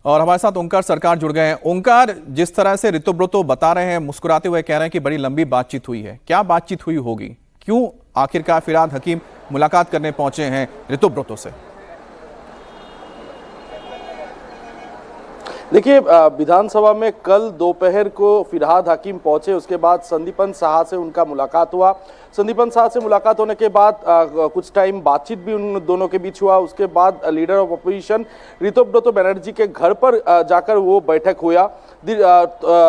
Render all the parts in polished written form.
और हमारे साथ ओंकार सरकार जुड़ गए हैं। ओंकार, जिस तरह से ऋतुव्रतो बता रहे हैं, मुस्कुराते हुए कह रहे हैं कि बड़ी लंबी बातचीत हुई है, क्या बातचीत हुई होगी? क्यों आखिरकार फिरहाद हकीम मुलाकात करने पहुंचे हैं ऋतुव्रतो से? देखिए, विधानसभा में कल दोपहर को फिरहाद हकीम पहुंचे, उसके बाद संदीपन साहा से उनका मुलाकात हुआ। संदीपन साहा से मुलाकात होने के बाद कुछ टाइम बातचीत भी उन दोनों के बीच हुआ। उसके बाद लीडर ऑफ अपोजिशन ऋतुव्रतो बनर्जी के घर पर जाकर वो बैठक हुआ।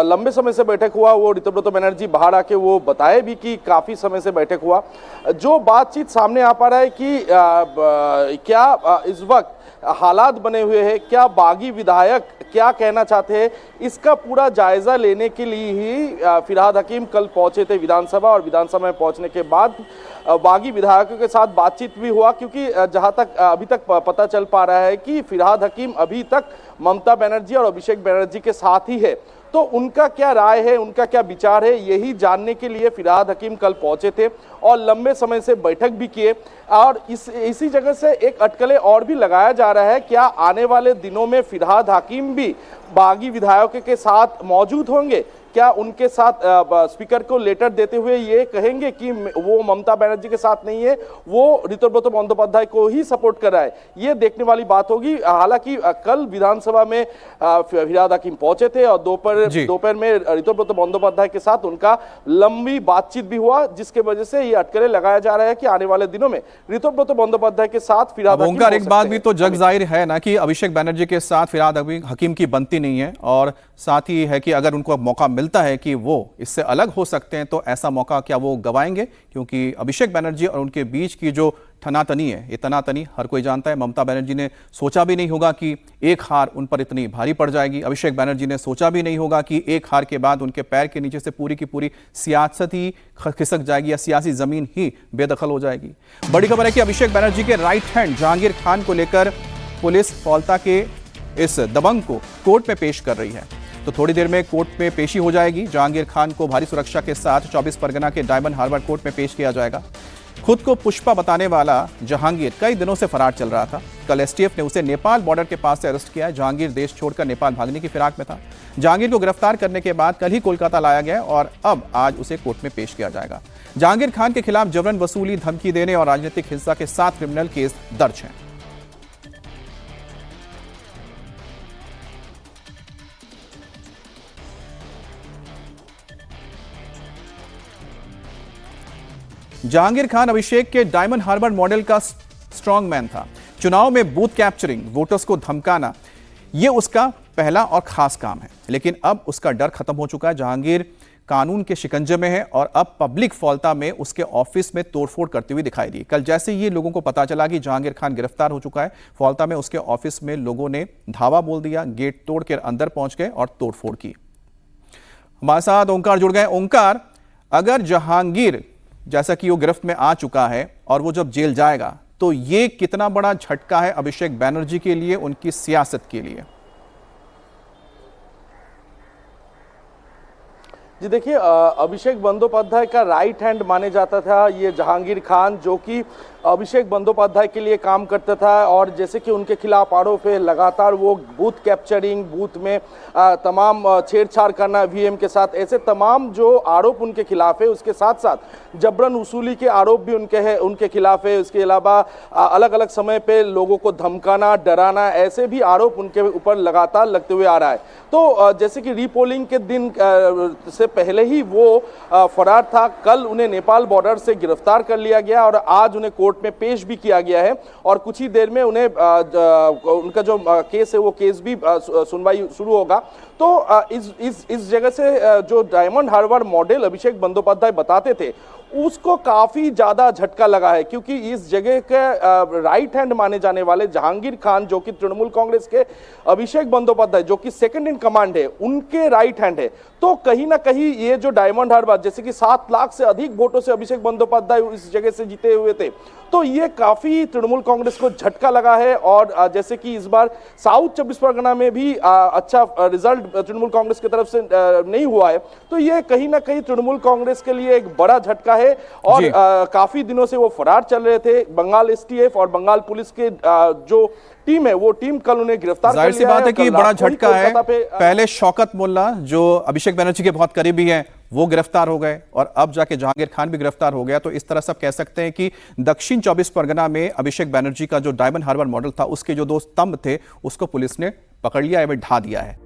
लंबे समय से बैठक हुआ। वो ऋतुव्रतो बनर्जी बाहर आके वो बताए भी कि काफ़ी समय से बैठक हुआ। जो बातचीत सामने आ पा रहा है कि क्या इस वक्त हालात बने हुए हैं, क्या बागी विधायक क्या कहना चाहते हैं, इसका पूरा जायजा लेने के लिए ही फिरहाद हकीम कल पहुंचे थे विधानसभा। और विधानसभा में पहुंचने के बाद बागी विधायकों के साथ बातचीत भी हुआ, क्योंकि जहां तक अभी तक पता चल पा रहा है कि फिरहाद हकीम अभी तक ममता बनर्जी और अभिषेक बनर्जी के साथ ही है। तो उनका क्या राय है, उनका क्या विचार है, यही जानने के लिए फिरहाद हकीम कल पहुंचे थे और लंबे समय से बैठक भी किए। और इसी जगह से एक अटकलें और भी लगाया जा रहा है, क्या आने वाले दिनों में फिरहाद हकीम भी बागी विधायकों के साथ मौजूद होंगे? क्या उनके साथ स्पीकर को लेटर देते हुए ये कहेंगे कि वो ममता बनर्जी के साथ नहीं है, वो ऋतुव्रतो बंदोपाध्याय को ही सपोर्ट कर रहा है? ये देखने वाली बात होगी। हालांकि कल विधानसभा में फिरहाद हकीम पहुंचे थे और दोपहर में ऋतुव्रतो बंदोपाध्याय के साथ उनका लंबी बातचीत भी हुआ, जिसके वजह से ये अटकलें लगाया जा रहा है कि आने वाले दिनों में ऋतुव्रतो बंदोपाध्याय के साथ फिरहाद हकीम। ओंकार, एक बात भी तो जग जाहिर है ना कि अभिषेक बनर्जी के साथ फिरहाद हकीम की बनती नहीं है, और साथ ही है कि अगर उनको मौका मिलता है कि वो इससे अलग हो सकते हैं तो ऐसा मौका क्या वो गवाएंगे? क्योंकि अभिषेक बनर्जी और उनके बीच की जो ठनातनी है, ये तनातनी हर कोई जानता है। ममता बनर्जी ने सोचा भी नहीं होगा कि एक हार उन पर इतनी भारी पड़ जाएगी। अभिषेक बनर्जी ने सोचा भी नहीं होगा कि एक हार के बाद उनके पैर के नीचे से पूरी की पूरी सियासत ही खिसक जाएगी या सियासी जमीन ही बेदखल हो जाएगी। बड़ी खबर है कि अभिषेक बनर्जी के राइट हैंड जहांगीर खान को लेकर पुलिस फौलता के इस दबंग को कोर्ट में पेश कर रही है। तो थोड़ी देर में कोर्ट में पेशी हो जाएगी। जहांगीर खान को भारी सुरक्षा के साथ 24 परगना के डायमंड हार्बर कोर्ट में पेश किया जाएगा। खुद को पुष्पा बताने वाला जहांगीर कई दिनों से फरार चल रहा था। कल एसटीएफ ने उसे नेपाल बॉर्डर के पास से अरेस्ट किया। जहांगीर देश छोड़कर नेपाल भागने की फिराक में था। जहांगीर को गिरफ्तार करने के बाद कल ही कोलकाता लाया गया और अब आज उसे कोर्ट में पेश किया जाएगा। जहांगीर खान के खिलाफ जबरन वसूली, धमकी देने और राजनीतिक हिंसा के 7 क्रिमिनल केस दर्ज हैं। जहांगीर खान अभिषेक के डायमंड हार्बर मॉडल का स्ट्रॉन्ग मैन था। चुनाव में बूथ कैप्चरिंग, वोटर्स को धमकाना, यह उसका पहला और खास काम है। लेकिन अब उसका डर खत्म हो चुका है। जहांगीर कानून के शिकंजे में है और अब पब्लिक फौलता में उसके ऑफिस में तोड़फोड़ करते हुए दिखाई दी। कल जैसे ये लोगों को पता चला कि जहांगीर खान गिरफ्तार हो चुका है, फौलता में उसके ऑफिस में लोगों ने धावा बोल दिया, गेट तोड़ कर अंदर पहुंच गए और तोड़फोड़ की। हमारे साथ ओंकार जुड़ गए। ओंकार, अगर जहांगीर जैसा कि वो गिरफ्त में आ चुका है और वो जब जेल जाएगा, तो ये कितना बड़ा झटका है अभिषेक बनर्जी के लिए, उनकी सियासत के लिए? जी देखिए, अभिषेक बंदोपाध्याय का राइट हैंड माने जाता था ये जहांगीर खान, जो कि अभिषेक बंदोपाध्याय के लिए काम करता था। और जैसे कि उनके खिलाफ आरोप है, लगातार वो बूथ कैप्चरिंग, बूथ में तमाम छेड़छाड़ करना ईवीएम के साथ, ऐसे तमाम जो आरोप उनके खिलाफ है। उसके साथ साथ जबरन वसूली के आरोप भी उनके खिलाफ है। उसके अलावा अलग अलग समय पे लोगों को धमकाना, डराना, ऐसे भी आरोप उनके ऊपर लगातार लगते हुए आ रहा है। तो जैसे कि रीपोलिंग के दिन से पहले ही वो फरार था। कल उन्हें नेपाल बॉर्डर से गिरफ्तार कर लिया गया और आज उन्हें कोर्ट में पेश भी किया गया है। और कुछ ही देर में उन्हें उनका जो केस है वो केस भी सुनवाई शुरू होगा। तो इस जगह से जो डायमंड हार्बर मॉडल अभिषेक बंदोपाध्याय बताते थे, उसको काफी ज्यादा झटका लगा है, क्योंकि इस जगह के राइट हैंड माने जाने वाले जहांगीर खान, जो कि तृणमूल कांग्रेस के अभिषेक बंदोपाध्याय, जो कि सेकंड इन कमांड है, उनके राइट हैंड है। तो कहीं ना कहीं ये जो डायमंड हार्बर, जैसे कि 7 लाख से अधिक वोटों से अभिषेक बंदोपाध्याय इस जगह से जीते हुए थे, तो ये काफी तृणमूल कांग्रेस को झटका लगा है। और जैसे कि इस बार साउथ 24 परगना में भी अच्छा रिजल्ट तृणमूल कांग्रेस की तरफ से नहीं हुआ है, तो ये कहीं ना कहीं तृणमूल कांग्रेस के लिए एक बड़ा झटका है। है और जी। काफी दिनों से वो फरार चल रहे थे। बंगाल एसटीएफ और बंगाल पुलिस के जो टीम है वो टीम कल उन्हें गिरफ्तार कर जाहिर सी लिया बात है कि कल बड़ा रात को ही झटका है। कोलकाता पे पहले शौकत मोल्ला जो अभिषेक बनर्जी के बहुत करीबी हैं वो गिरफ्तार हो गए और अब जाके जहांगीर खान भी गिरफ्तार हो गया। तो इस तरह सब कह सकते हैं कि दक्षिण 24 परगना में अभिषेक बनर्जी का जो डायमंड हार्बर मॉडल था उसके जो दो स्तंभ थे उसको पुलिस ने पकड़ लिया है, ढा दिया है।